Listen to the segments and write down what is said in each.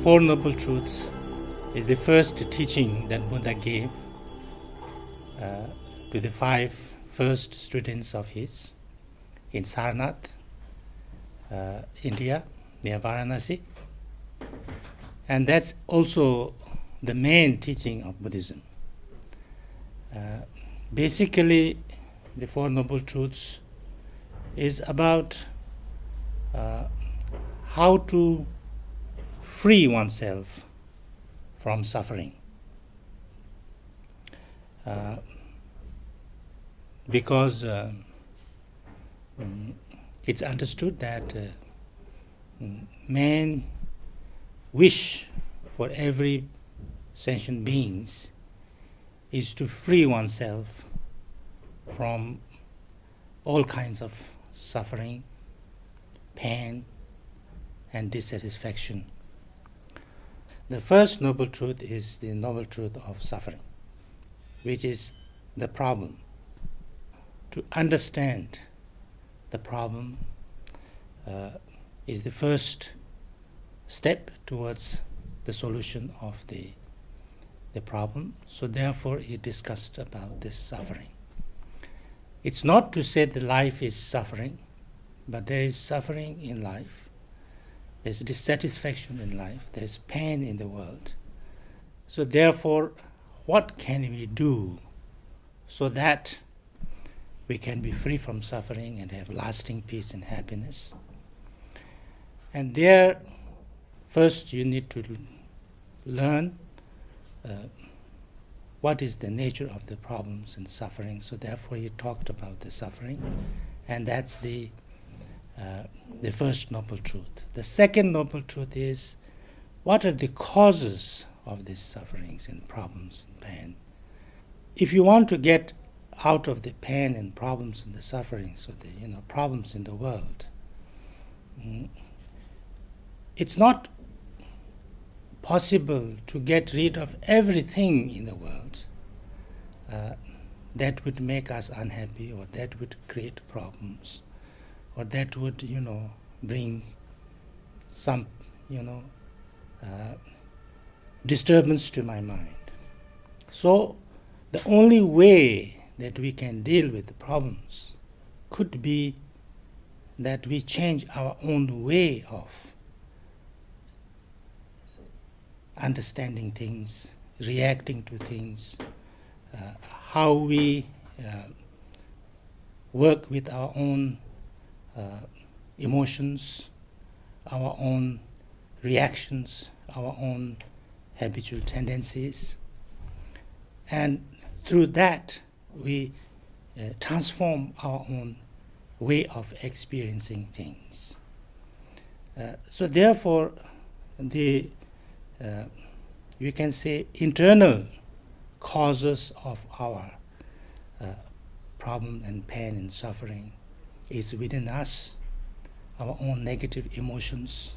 Four Noble Truths is the first teaching that Buddha gave to the five first students of his in Sarnath, India, near Varanasi. And that's also the main teaching of Buddhism. Basically, the Four Noble Truths is about how to free oneself from suffering. Because it's understood that man wish for every sentient beings is to free oneself from all kinds of suffering, pain, and dissatisfaction. The first noble truth is the noble truth of suffering, which is the problem. To understand the problem is the first step towards the solution of the problem. So therefore he discussed about this suffering. It's not to say that life is suffering, but there is suffering in life. There's dissatisfaction in life. There's pain in the world. So therefore, what can we do so that we can be free from suffering and have lasting peace and happiness? And there, first you need to learn what is the nature of the problems and suffering. So therefore he talked about the suffering, and that's the first noble truth. The second noble truth is, what are the causes of these sufferings and problems and pain? If you want to get out of the pain and problems and the sufferings or the problems in the world, it's not possible to get rid of everything in the world that would make us unhappy, or that would create problems, or that would bring some disturbance to my mind. So the only way that we can deal with the problems could be that we change our own way of understanding things, reacting to things, how we work with our own emotions, our own reactions, our own habitual tendencies. And through that, we transform our own way of experiencing things. So therefore, we can say internal causes of our problem and pain and suffering is within us, our own negative emotions,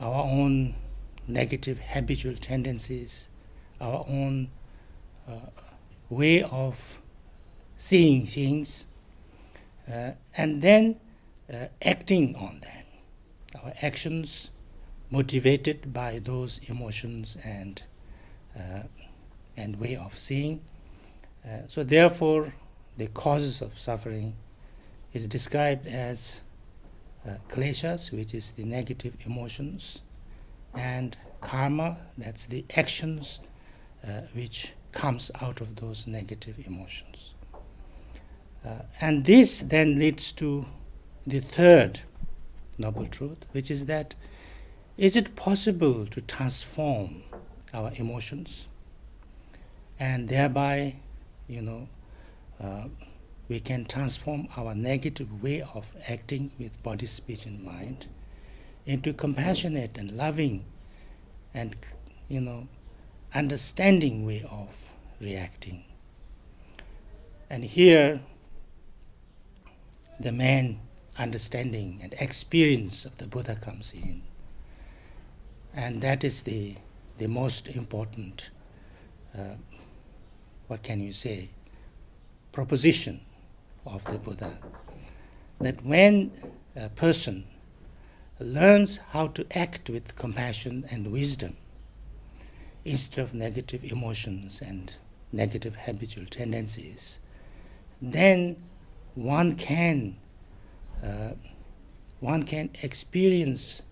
our own negative habitual tendencies, our own way of seeing things, and then acting on them. Our actions motivated by those emotions and way of seeing. So therefore, the causes of suffering is described as kleshas, which is the negative emotions, and karma, that's the actions which comes out of those negative emotions. And this then leads to the third noble truth, which is that, is it possible to transform our emotions and thereby, we can transform our negative way of acting with body, speech, and mind into compassionate and loving and, understanding way of reacting. And here, the main understanding and experience of the Buddha comes in. And that is the most important, proposition of the Buddha. That when a person learns how to act with compassion and wisdom instead of negative emotions and negative habitual tendencies, then one can experience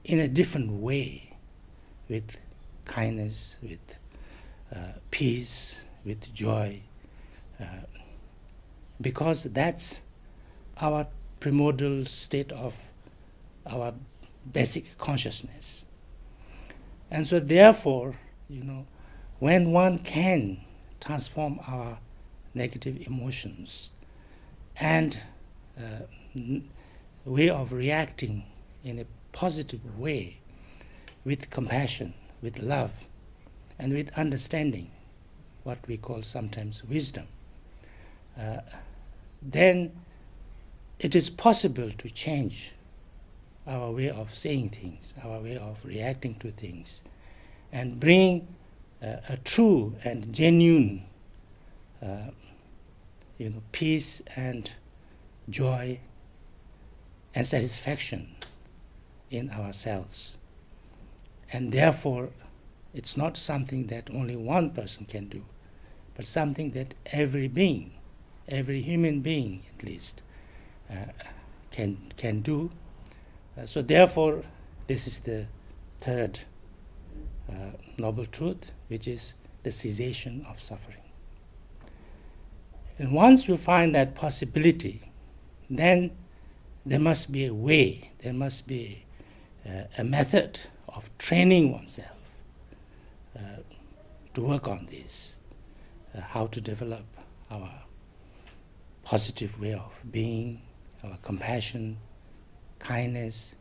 in a different way, with kindness, with peace, with joy, because that's our primordial state of our basic consciousness. And so therefore, when one can transform our negative emotions and way of reacting in a positive way, with compassion, with love, and with understanding, what we call sometimes wisdom, then it is possible to change our way of saying things, our way of reacting to things, and bring a true and genuine peace and joy and satisfaction in ourselves. And therefore, it's not something that only one person can do, but something that every being, every human being at least, can do. So therefore, this is the third noble truth, which is the cessation of suffering. And once you find that possibility, then there must be a way, there must be a method of training oneself to work on this, how to develop our positive way of being, our compassion, kindness,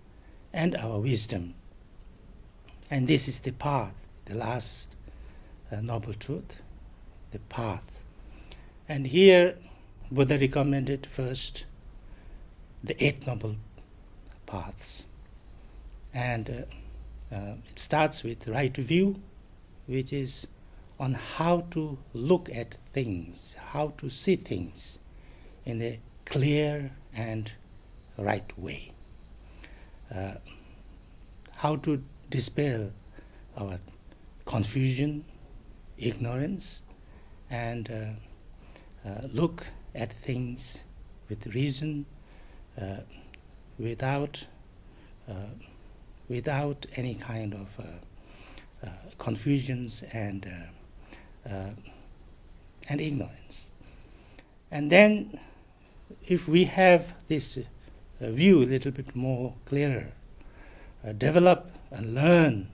and our wisdom. And this is the path, the last noble truth, the path. And here Buddha recommended first the 8 noble paths. And it starts with right view, which is on how to look at things, how to see things in a clear and right way. How to dispel our confusion, ignorance, and look at things with reason, without any kind of confusions and ignorance. And then, if we have this view a little bit more clearer, develop and learn,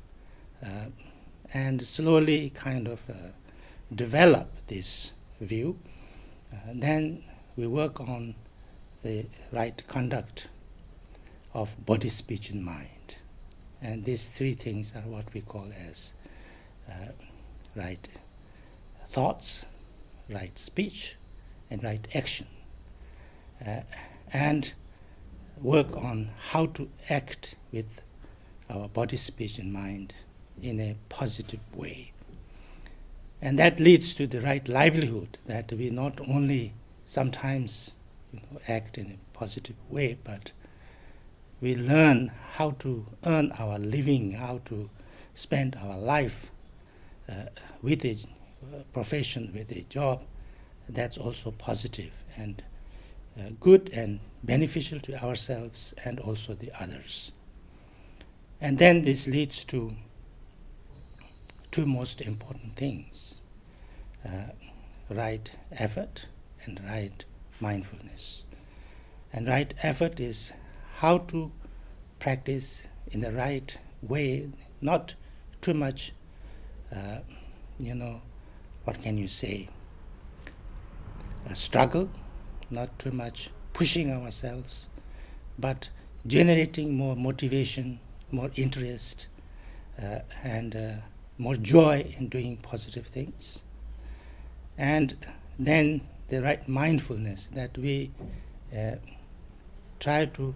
and slowly kind of develop this view, then we work on the right conduct of body, speech, and mind. And these 3 things are what we call as right thoughts, right speech, and right action. And work on how to act with our body, speech, and mind in a positive way. And that leads to the right livelihood, that we not only sometimes act in a positive way, but we learn how to earn our living, how to spend our life with a profession, with a job that's also positive and good and beneficial to ourselves and also the others. And then this leads to 2 most important things, right effort and right mindfulness. And right effort is how to practice in the right way, not too much, what can you say, a struggle, not too much pushing ourselves, but generating more motivation, more interest, and more joy in doing positive things. And then the right mindfulness, that we try to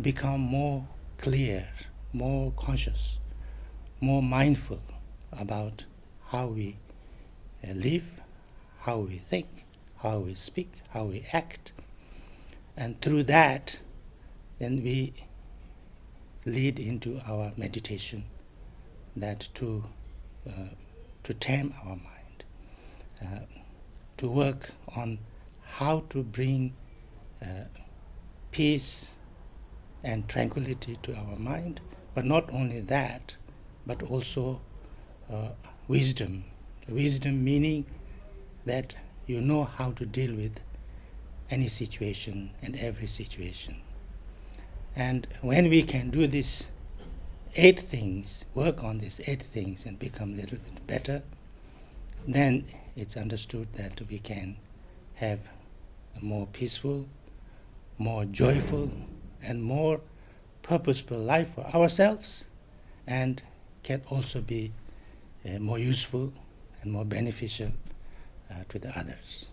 become more clear, more conscious, more mindful about how we live, how we think, how we speak, how we act. And through that, then we lead into our meditation, that to tame our mind, to work on how to bring peace and tranquility to our mind, but not only that, but also wisdom. Wisdom meaning that you know how to deal with any situation and every situation. And when we can do these 8 things, work on these 8 things and become a little bit better, then it's understood that we can have a more peaceful, more joyful, and more purposeful life for ourselves, and can also be more useful and more beneficial to the others.